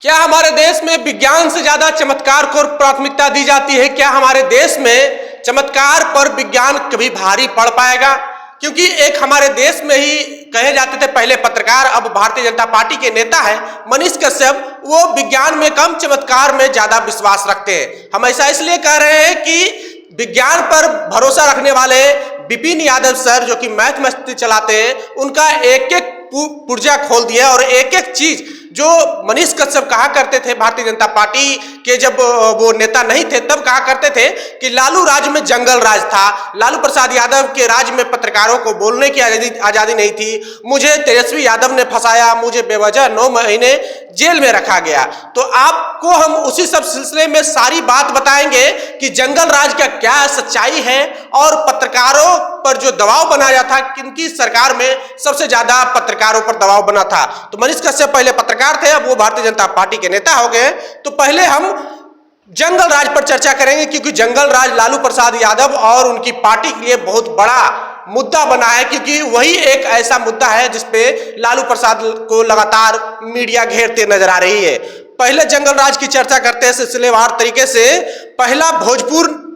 क्या हमारे देश में विज्ञान से ज्यादा चमत्कार को प्राथमिकता दी जाती है? क्या हमारे देश में चमत्कार पर विज्ञान कभी भारी पड़ पाएगा? क्योंकि एक हमारे देश में ही कहे जाते थे पहले पत्रकार, अब भारतीय जनता पार्टी के नेता है मनीष कश्यप, वो विज्ञान में कम चमत्कार में ज्यादा विश्वास रखते हैं। हम ऐसा इसलिए कह रहे हैं कि विज्ञान पर भरोसा रखने वाले विपिन यादव सर, जो कि मैथमेटिक्स चलाते हैं, उनका एक एक पुर्जा खोल दिया और एक एक चीज जो मनीष कश्यप कहा करते थे भारतीय जनता पार्टी के, जब वो नेता नहीं थे तब कहा करते थे कि लालू राज में जंगल राज था, लालू प्रसाद यादव के राज में पत्रकारों को बोलने की आजादी नहीं थी, मुझे तेजस्वी यादव ने फंसाया, मुझे बेवजह 9 महीने जेल में रखा गया। तो आपको हम उसी सब सिलसिले में सारी बात बताएंगे कि जंगल राज का क्या सच्चाई है और पत्रकारों पर जो दबाव बनाया था, किनकी सरकार में सबसे ज्यादा पत्रकारों पर दबाव बना था। तो मनीष कश्यप पहले पत्रकार थे, अब वो भारतीय जनता पार्टी के नेता हो गए। तो पहले हम जंगल राज पर चर्चा करेंगे, क्योंकि जंगल राज लालू प्रसाद यादव और उनकी पार्टी के लिए बहुत बड़ा मुद्दा बना है, क्योंकि वही एक ऐसा मुद्दा है जिसपे लालू प्रसाद को लगातार मीडिया घेरते नजर आ रही है। पहले जंगल राज की चर्चा करते हैं सिलसिलेवार तरीके से। पहला भोजपुर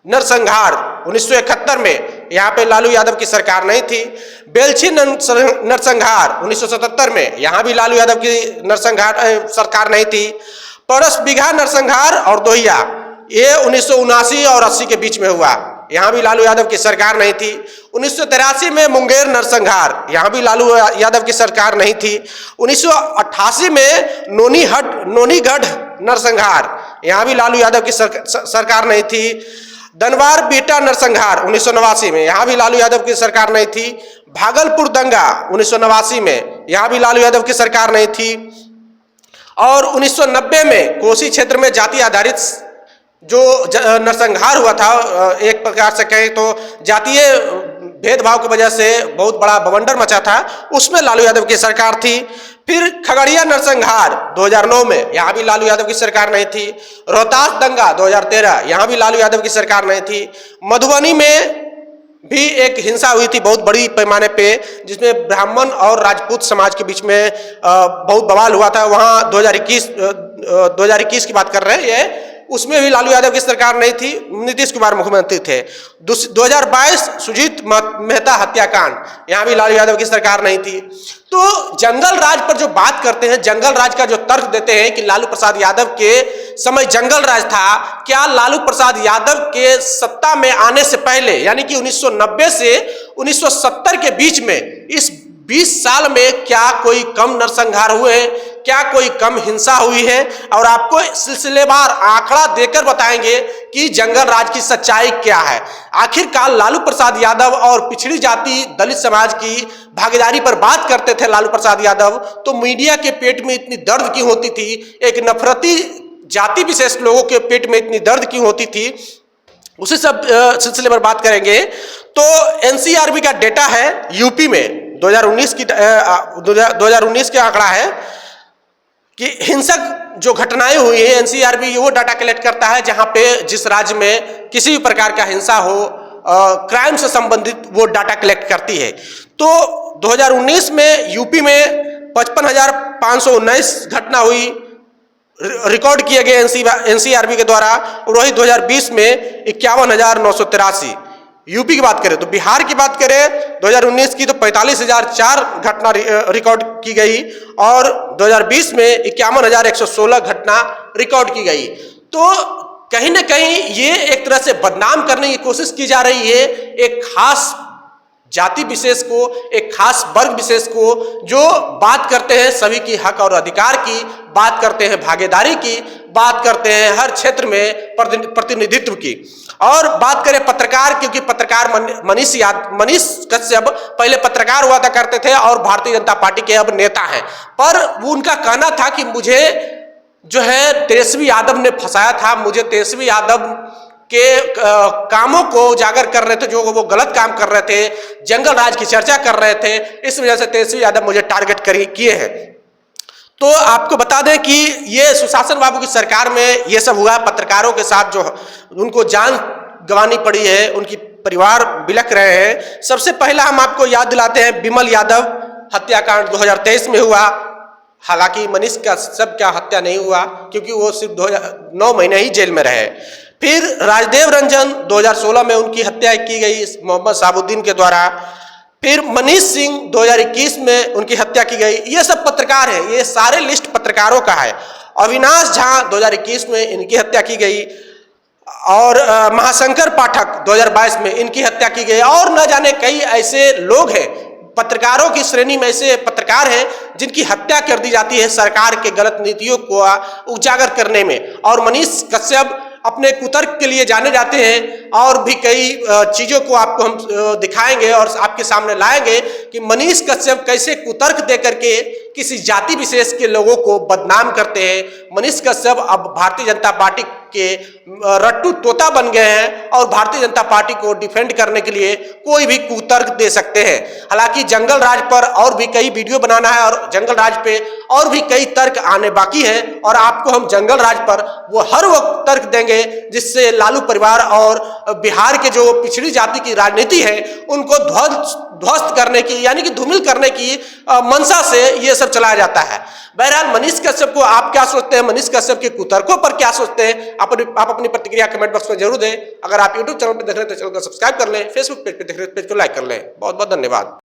नरसंहार 1971 में, यहाँ पे लालू यादव की सरकार नहीं थी। बेलछी नरसंहार 1977 में, यहाँ भी लालू यादव की नरसंहार सरकार नहीं थी। परस बिघा नरसंहार और दोहिया, ये 1979 और 80 के बीच में हुआ, यहाँ भी लालू यादव की सरकार नहीं थी। 1983 में मुंगेर नरसंहार, यहाँ भी लालू यादव की सरकार नहीं थी। 1988 में नोनीगढ़ नरसंहार, यहाँ भी लालू यादव की सरकार नहीं थी। दनवार बीटा नरसंहार 1989 में, यहाँ भी लालू यादव की सरकार नहीं थी। भागलपुर दंगा 1989 में, यहाँ भी लालू यादव की सरकार नहीं थी। और 1990 में कोसी क्षेत्र में जाति आधारित जो नरसंहार हुआ था, एक प्रकार से कहें तो जातीय भेदभाव की वजह से बहुत बड़ा बवंडर मचा था, उसमें लालू यादव की सरकार थी। फिर खगड़िया नरसंहार 2009 में, यहाँ भी लालू यादव की सरकार नहीं थी। रोहतास दंगा 2013, यहाँ भी लालू यादव की सरकार नहीं थी। मधुबनी में भी एक हिंसा हुई थी बहुत बड़ी पैमाने पे, जिसमें ब्राह्मण और राजपूत समाज के बीच में बहुत बवाल हुआ था। वहाँ 2021 की बात कर रहे हैं ये, उसमें भी लालू यादव की सरकार नहीं थी, नीतीश कुमार मुख्यमंत्री थे। 2022 सुजीत मेहता हत्याकांड, यहाँ भी लालू यादव की सरकार नहीं थी। तो जंगल राज पर जो बात करते हैं, जंगल राज का जो तर्क देते हैं कि लालू प्रसाद यादव के समय जंगल राज था, क्या लालू प्रसाद यादव के सत्ता में आने से पहले, यानी कि 1990 से 1970 के बीच में, इस 20 साल में क्या कोई कम नरसंहार हुए हैं, क्या कोई कम हिंसा हुई है? और आपको सिलसिलेवार आंकड़ा देकर बताएंगे कि जंगल राज की सच्चाई क्या है। आखिरकार लालू प्रसाद यादव और पिछड़ी जाति दलित समाज की भागीदारी पर बात करते थे लालू प्रसाद यादव, तो मीडिया के पेट में इतनी दर्द क्यों होती थी? एक नफरती जाति विशेष लोगों के पेट में इतनी दर्द क्यों होती थी? उसी सब सिलसिले पर बात करेंगे। तो एनसीआरबी का डेटा है, यूपी में 2019 के आंकड़ा है कि हिंसक जो घटनाएं हुई हैं, एनसीआरबी वो डाटा कलेक्ट करता है जहां पे जिस राज्य में किसी भी प्रकार का हिंसा हो, क्राइम से संबंधित वो डाटा कलेक्ट करती है। तो 2019 में यूपी में 55,519 घटना हुई, रिकॉर्ड किए गए एनसीआरबी के द्वारा। और वही 2020 में 51,983। यूपी की बात करें तो, बिहार की बात करें 2019 की तो 45,004 घटना रिकॉर्ड की गई और 2020 में 51,116 घटना रिकॉर्ड की गई। तो कहीं ना कहीं ये एक तरह से बदनाम करने की कोशिश की जा रही है एक खास जाति विशेष को, एक खास वर्ग विशेष को, जो बात करते हैं सभी की हक और अधिकार की, बात करते हैं भागीदारी की, बात करते हैं हर क्षेत्र में प्रतिनिधित्व की। और बात करें पत्रकार, क्योंकि पत्रकार मनीष कश्यप पहले पत्रकार हुआ करते थे और भारतीय जनता पार्टी के अब नेता हैं, पर वो उनका कहना था कि मुझे जो है तेजस्वी यादव ने फंसाया था, मुझे तेजस्वी यादव के कामों को उजागर कर रहे थे, जो वो गलत काम कर रहे थे, जंगल राज की चर्चा कर रहे थे, इस वजह से तेजस्वी यादव मुझे टारगेट किए हैं। तो आपको बता दें कि ये सुशासन बाबू की सरकार में ये सब हुआ, पत्रकारों के साथ जो उनको जान गंवानी पड़ी है, उनकी परिवार बिलख रहे हैं। सबसे पहला हम आपको याद दिलाते हैं, विमल यादव हत्याकांड 2023 में हुआ, हालांकि मनीष कश्यप का हत्या नहीं हुआ क्योंकि वो सिर्फ 9 महीने ही जेल में रहे। फिर राजदेव रंजन 2016 में उनकी हत्या की गई मोहम्मद शहाबुद्दीन के द्वारा। फिर मनीष सिंह 2021 में उनकी हत्या की गई। ये सब पत्रकार हैं, ये सारे लिस्ट पत्रकारों का है। अविनाश झा 2021 में इनकी हत्या की गई और महाशंकर पाठक 2022 में इनकी हत्या की गई। और न जाने कई ऐसे लोग हैं, पत्रकारों की श्रेणी में ऐसे पत्रकार हैं जिनकी हत्या कर दी जाती है सरकार के गलत नीतियों को उजागर करने में। और मनीष कश्यप अपने कुतर्क के लिए जाने जाते हैं और भी कई चीज़ों को आपको हम दिखाएंगे और आपके सामने लाएंगे कि मनीष कश्यप कैसे कुतर्क दे करके किसी जाति विशेष के लोगों को बदनाम करते हैं। मनीष कश्यप अब भारतीय जनता पार्टी के रट्टू तोता बन गए हैं और भारतीय जनता पार्टी को डिफेंड करने के लिए कोई भी कुतर्क दे सकते हैं। हालांकि जंगल राज पर और भी कई वीडियो बनाना है और जंगल राज पे और भी कई तर्क आने बाकी हैं और आपको हम जंगल राज पर वो हर वक्त तर्क देंगे जिससे लालू परिवार और बिहार के जो पिछड़ी जाति की राजनीति है उनको ध्वस्त करने की यानी कि धूमिल करने की मंशा से ये सब चलाया जाता है। बहरहाल मनीष कश्यप को आप क्या सोचते हैं, मनीष कश्यप के कुतर्कों पर क्या सोचते हैं, आप अपनी प्रतिक्रिया कमेंट बॉक्स में जरूर दें। अगर आप यूट्यूब चैनल पर देख रहे हैं तो चैनल को सब्सक्राइब कर लें, फेसबुक पेज पे देख रहे हैं पेज को लाइक कर लें। बहुत बहुत धन्यवाद।